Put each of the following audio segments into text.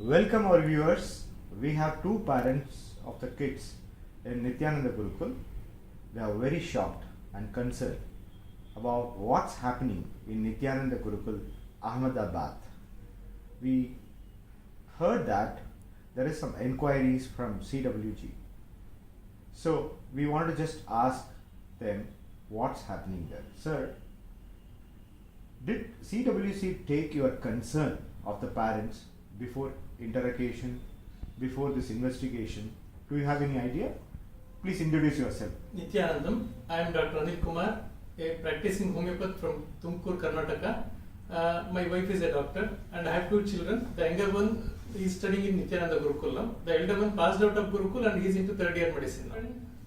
Welcome our viewers. We have two parents of the kids in Nithyananda Gurukul. They are very shocked and concerned about what's happening in Nithyananda Gurukul, Ahmedabad. We heard that there is some enquiries from CWG. So we want to just ask them what's happening there. Sir, did CWC take your concern of the parents before interrogation, before this investigation? Do you have any idea? Please introduce yourself. Nithyanandam, I am Dr. Anil Kumar, a practicing homeopath from Tumkur, Karnataka. My wife is a doctor and I have two children. The younger one is studying in Nithyananda Gurukul now. The elder one passed out of Gurukul and he is into third year medicine now.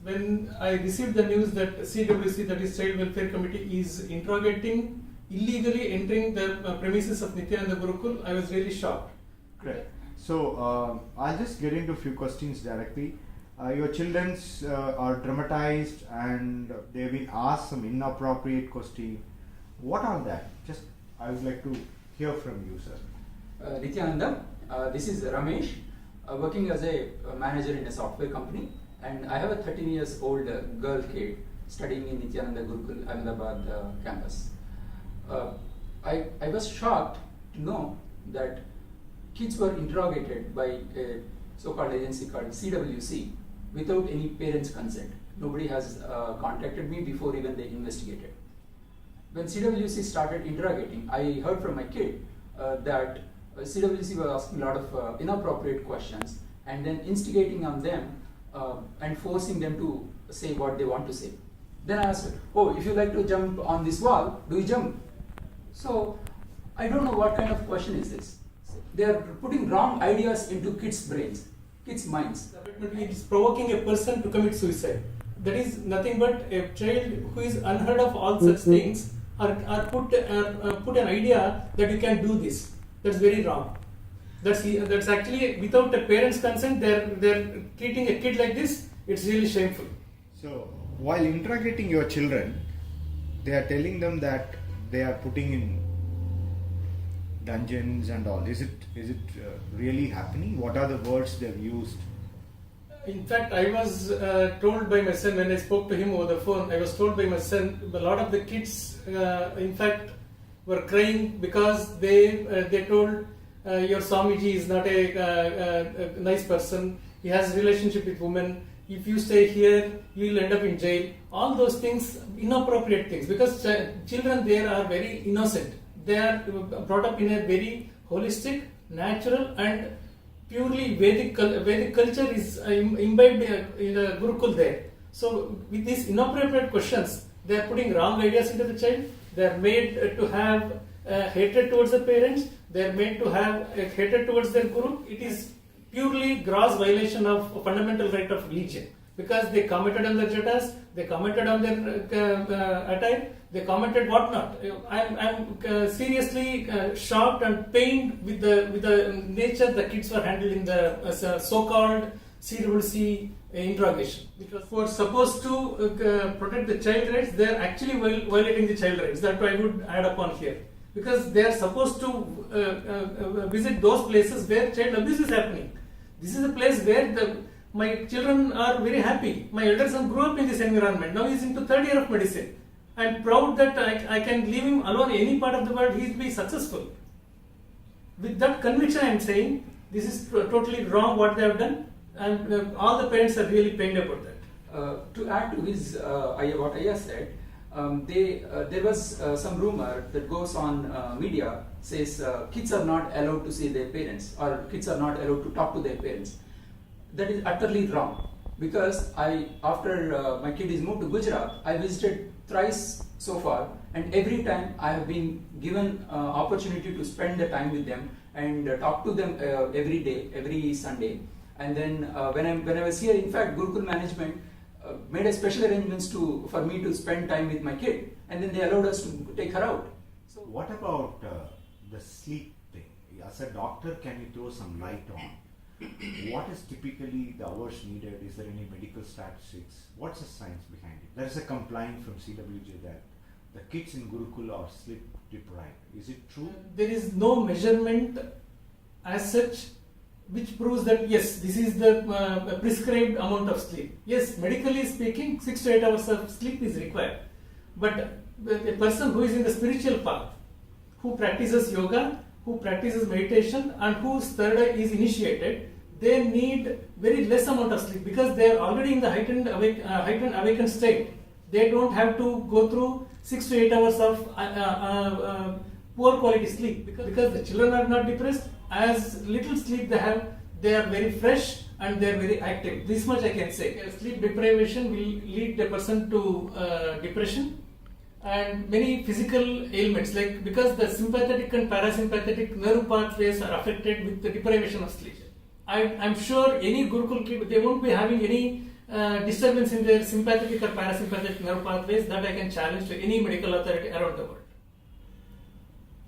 When I received the news that CWC, that is Child Welfare Committee, is interrogating illegally entering the premises of Nithyananda Gurukul, I was really shocked. Correct. So I'll just get into a few questions directly. Your children are traumatized and they've been asked some inappropriate questions. What are that? Just I would like to hear from you, sir. Nithyananda, this is Ramesh, working as a manager in a software company, and I have a 13 years old girl kid studying in Nithyananda Gurukul Ahmedabad campus. I was shocked to know that kids were interrogated by a so-called agency called CWC without any parents' consent. Nobody has contacted me before even they investigated. When CWC started interrogating, I heard from my kid that CWC was asking a lot of inappropriate questions and then instigating on them and forcing them to say what they want to say. Then I asked, oh, if you like to jump on this wall, do you jump? So I don't know what kind of question is this. They are putting wrong ideas into kids' brains, kids' minds. It is provoking a person to commit suicide. That is nothing but a child who is unheard of all such things are put an idea that you can do this. That's very wrong. That's actually without a parent's consent. They're treating a kid like this. It's really shameful. So while interrogating your children, they are telling them that they are putting in dungeons and all. Is it really happening? What are the words they've used? In fact, I was told by my son when I spoke to him over the phone. I was told by my son a lot of the kids, in fact, were crying because they told your Swamiji is not a nice person. He has a relationship with women. If you stay here, you will end up in jail. All those things, inappropriate things, because children there are very innocent. They are brought up in a very holistic, natural and purely Vedic culture is imbibed in the Gurukul there. So with these inappropriate questions, they are putting wrong ideas into the child. They are made to have hatred towards the parents. They are made to have hatred towards their Guru. It is purely gross violation of fundamental right of religion, because they commented on the jatas, they commented on their attire, they commented whatnot. I'm seriously shocked and pained with the nature the kids were handled in the so-called CWC interrogation. Because who are supposed to protect the child rights, they are actually violating the child rights. That I would add upon here. Because they are supposed to visit those places where child abuse is happening. This is a place where my children are very happy. My elder son grew up in this environment. Now he is into third year of medicine. I am proud that I can leave him alone any part of the world. He will be successful. With that conviction, I am saying this is totally wrong what they have done, and all the parents are really pained about that. To add to his what Ayya said, there was some rumor that goes on media says kids are not allowed to see their parents, or kids are not allowed to talk to their parents. That is utterly wrong, because after my kid is moved to Gujarat, I visited thrice so far, and every time I have been given opportunity to spend the time with them and talk to them every day, every Sunday. And then when I was here, in fact, Gurukul management made a special arrangements for me to spend time with my kid, and then they allowed us to take her out. So what about the sleep thing? As a doctor, can you throw some light on what is typically the hours needed? Is there any medical statistics? What's the science behind it? There is a complaint from CWJ that the kids in Gurukul are sleep deprived. Is it true? There is no measurement as such which proves that yes, this is the prescribed amount of sleep. Yes, medically speaking, 6 to 8 hours of sleep is required. But a person who is in the spiritual path, who practices yoga, who practices meditation, and whose third eye is initiated, they need very less amount of sleep because they are already in the heightened awakened state. They don't have to go through 6 to 8 hours of poor quality sleep because the children are not depressed. As little sleep they have, they are very fresh and they are very active. This much I can say. Sleep deprivation will lead a person to depression and many physical ailments, like because the sympathetic and parasympathetic nerve pathways are affected with the deprivation of sleep. I'm sure any Gurukul kid, they won't be having any disturbance in their sympathetic or parasympathetic nerve pathways. That I can challenge to any medical authority around the world.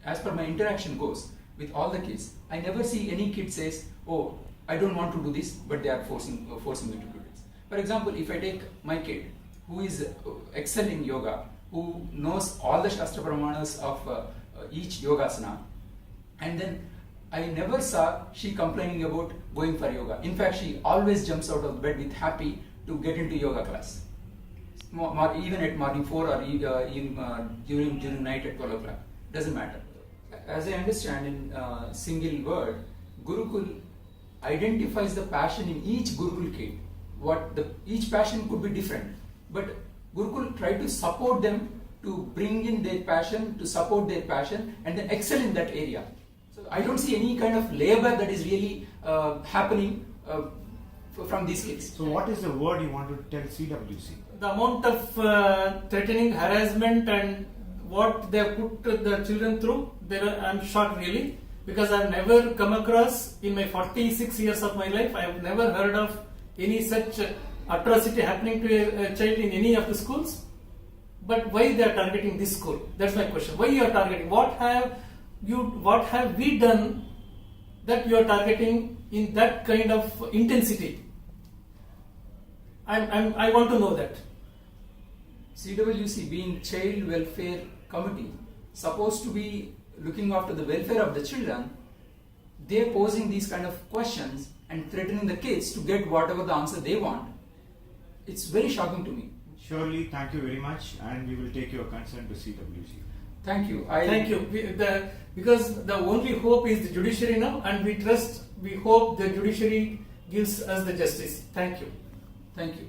As per my interaction goes with all the kids, I never see any kid says, "Oh, I don't want to do this," but they are forcing me to do this. For example, if I take my kid who is excelling yoga, who knows all the Shastra Pramanas of each yogasana, and then I never saw she complaining about going for yoga. In fact, she always jumps out of bed with happy to get into yoga class, even at morning 4 or during night at 12 o'clock. Doesn't matter. As I understand, in single word, Gurukul identifies the passion in each Gurukul kid. Each passion could be different, but Gurukul try to support them to bring in their passion, to support their passion, and then excel in that area. So I don't see any kind of labor that is really happening from these kids. So what is the word you want to tell CWC? The amount of threatening, harassment, and what they have put the children through, I'm shocked really, because I've never come across in my 46 years of my life, I have never heard of any such atrocity happening to a child in any of the schools. But why they are targeting this school? That's my question. Why you are targeting? What have we done that you are targeting in that kind of intensity? I want to know that. CWC, being Child Welfare Committee, supposed to be looking after the welfare of the children, they are posing these kind of questions and threatening the kids to get whatever the answer they want. It's very shocking to me. Surely, thank you very much, and we will take your concern to CWC. Thank you. Thank you. Because the only hope is the judiciary now, and we hope the judiciary gives us the justice. Thank you. Thank you.